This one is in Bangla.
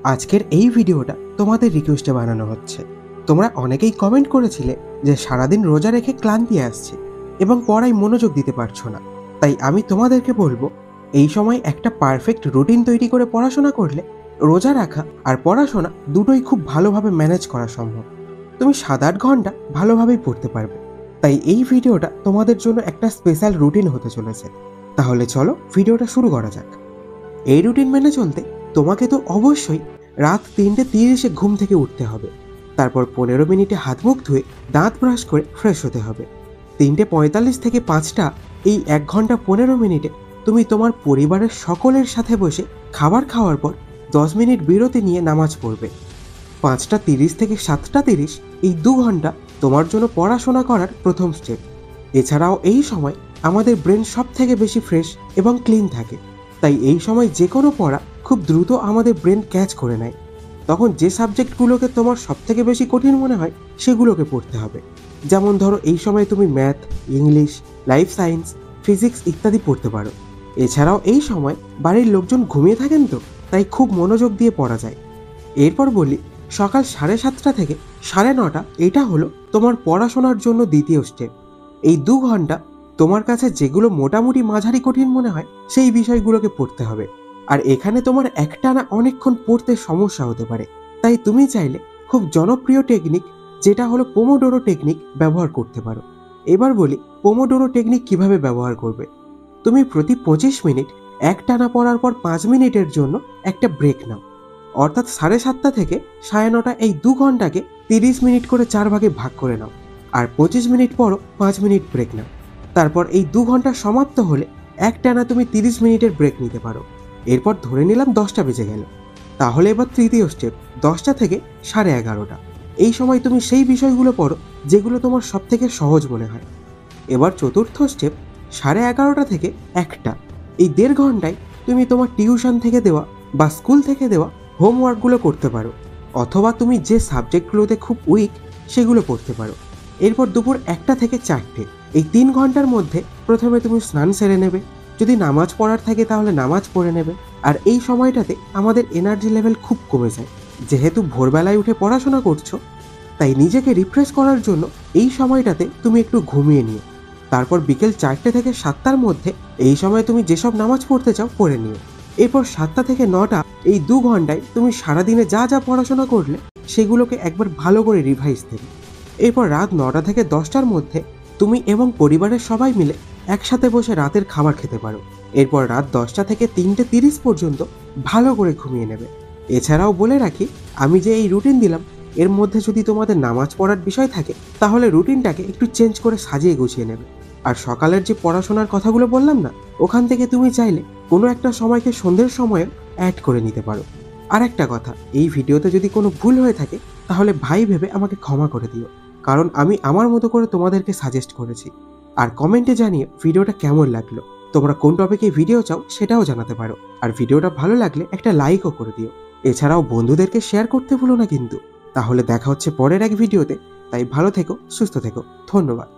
আজকের এই ভিডিওটা তোমাদের রিকোয়েস্টে বানানো হচ্ছে। তোমরা অনেকেই কমেন্ট করেছিলে যে সারাদিন রোজা রেখে ক্লান্তি আসছে এবং পড়ায় মনোযোগ দিতে পারছো না। তাই আমি তোমাদেরকে বলবো, এই সময় একটা পারফেক্ট রুটিন তৈরি করে পড়াশোনা করলে রোজা রাখা আর পড়াশোনা দুটোই খুব ভালোভাবে ম্যানেজ করা সম্ভব। তুমি 7-8 ঘন্টা ভালোভাবেই পড়তে পারবে। তাই এই ভিডিওটা তোমাদের জন্য একটা স্পেশাল রুটিন হতে চলেছে। তাহলে চলো ভিডিওটা শুরু করা যাক। এই রুটিন মেনে চলতে তোমাকে তো অবশ্যই রাত 3:30 ঘুম থেকে উঠতে হবে। তারপর 15 মিনিটে হাত মুখ ধুয়ে দাঁত ব্রাশ করে ফ্রেশ হতে হবে। 3:45 থেকে 5টা, এই 1 ঘন্টা 15 মিনিটে তুমি তোমার পরিবারের সকলের সাথে বসে খাবার খাওয়ার পর 10 মিনিট বিরতি নিয়ে নামাজ পড়বে। 5:30 থেকে 7:30, এই 2 ঘন্টা তোমার জন্য পড়াশোনা করার প্রথম স্টেপ। এছাড়াও এই সময় আমাদের ব্রেন সব থেকে বেশি ফ্রেশ এবং ক্লিন থাকে। তাই এই সময় যে কোনো পড়া খুব দ্রুত আমাদের ব্রেন ক্যাচ করে নেয়। তখন যে সাবজেক্টগুলোকে তোমার সব থেকে বেশি কঠিন মনে হয় সেগুলোকে পড়তে হবে। যেমন ধরো, এই সময় তুমি math, English, life science, physics ইত্যাদি পড়তে পারো। এছাড়াও এই সময় বাড়ির লোকজন ঘুমিয়ে থাকেন, তো তাই খুব মনোযোগ দিয়ে পড়া যায়। এরপর বলি, সকাল 7:30 থেকে 9:30, এটা হলো তোমার পড়াশোনার জন্য দ্বিতীয় স্টেপ। এই 2 ঘন্টা তোমার কাছে যেগুলো মোটামুটি মাঝারি কঠিন মনে হয় সেই বিষয়গুলোকে পড়তে হবে। আর এখানে তোমার একটানা অনেকক্ষণ পড়তে সমস্যা হতে পারে। তাই তুমি চাইলে খুব জনপ্রিয় টেকনিক, যেটা হলো পোমোডোরো টেকনিক, ব্যবহার করতে পারো। এবার বলি, পোমোডোরো টেকনিক কিভাবে ব্যবহার করবে। তুমি প্রতি 25 মিনিট একটানা পড়ার পর 5 মিনিটের জন্য একটা ব্রেক নাও। অর্থাৎ 7:30 থেকে 9:30, এই 2 ঘন্টাকে 30 মিনিট করে 4 ভাগে ভাগ করে নাও। আর 25 মিনিট পরও 5 মিনিট ব্রেক নাও। তারপর এই 2 ঘন্টা সমাপ্ত হলে একটানা তুমি 30 মিনিটের ব্রেক নিতে পারো। এরপর ধরে নিলাম 10টা বেজে গেল। তাহলে এবার তৃতীয় স্টেপ, 10টা থেকে 11:30। এই সময় তুমি সেই বিষয়গুলো পড়ো যেগুলো তোমার সব থেকে সহজ মনে হয়। এবার চতুর্থ স্টেপ, 11:30 থেকে 1টা, এই 1.5 ঘন্টায় তুমি তোমার টিউশন থেকে দেওয়া বা স্কুল থেকে দেওয়া হোমওয়ার্কগুলো করতে পারো, অথবা তুমি যে সাবজেক্টগুলোতে খুব উইক সেগুলো পড়তে পারো। এরপর দুপুর 1টা থেকে 4টে, এই 3 ঘন্টার মধ্যে প্রথমে তুমি স্নান সেরে নেবে। যদি নামাজ পড়ার থাকে তাহলে নামাজ পড়ে নেবে। আর এই সময়টাতে আমাদের এনার্জি লেভেল খুব কমে যায়। যেহেতু ভোরবেলায় উঠে পড়াশোনা করছো, তাই নিজেকে রিফ্রেশ করার জন্য এই সময়টাতে তুমি একটু ঘুমিয়ে নিও। তারপর বিকেল 4টে থেকে 7টার মধ্যে এই সময় তুমি যেসব নামাজ পড়তে চাও পড়ে নিও। এরপর 7টা থেকে 9টা, এই 2 ঘন্টায় তুমি সারাদিনে যা যা পড়াশোনা করলে সেগুলোকে একবার ভালো করে রিভাইজ দেবে। এরপর রাত 9টা থেকে 10টার মধ্যে তুমি এবং পরিবারের সবাই মিলে একসাথে বসে রাতের খাবার খেতে পারো। এরপর রাত 10টা থেকে 3:30 পর্যন্ত ভালো করে ঘুমিয়ে নেবে। এছাড়াও বলে রাখি, আমি যে এই রুটিন দিলাম, এর মধ্যে যদি তোমাদের নামাজ পড়ার বিষয় থাকে তাহলে রুটিনটাকে একটু চেঞ্জ করে সাজিয়ে গুছিয়ে নেবে। আর সকালের যে পড়াশোনার কথাগুলো বললাম না, ওখান থেকে তুমি চাইলে কোনো একটা সময়কে সন্ধ্যের সময়ে অ্যাড করে নিতে পারো। আর একটা কথা, এই ভিডিওতে যদি কোনো ভুল হয়ে থাকে তাহলে ভাই ভেবে আমাকে ক্ষমা করে দিও, কারণ আমি আমার মতো করে তোমাদেরকে সাজেস্ট করেছি। আর কমেন্টে জানিয়ে ভিডিওটা কেমন লাগলো, তোমরা কোন টপিকে ভিডিও চাও সেটাও জানাতে পারো। আর ভিডিওটা ভালো লাগলে একটা লাইকও করে দিও। এছাড়াও বন্ধুদেরকে শেয়ার করতে ভুলো না কিন্তু। তাহলে দেখা হচ্ছে পরের এক ভিডিওতে। তাই ভালো থেকো, সুস্থ থেকো, ধন্যবাদ।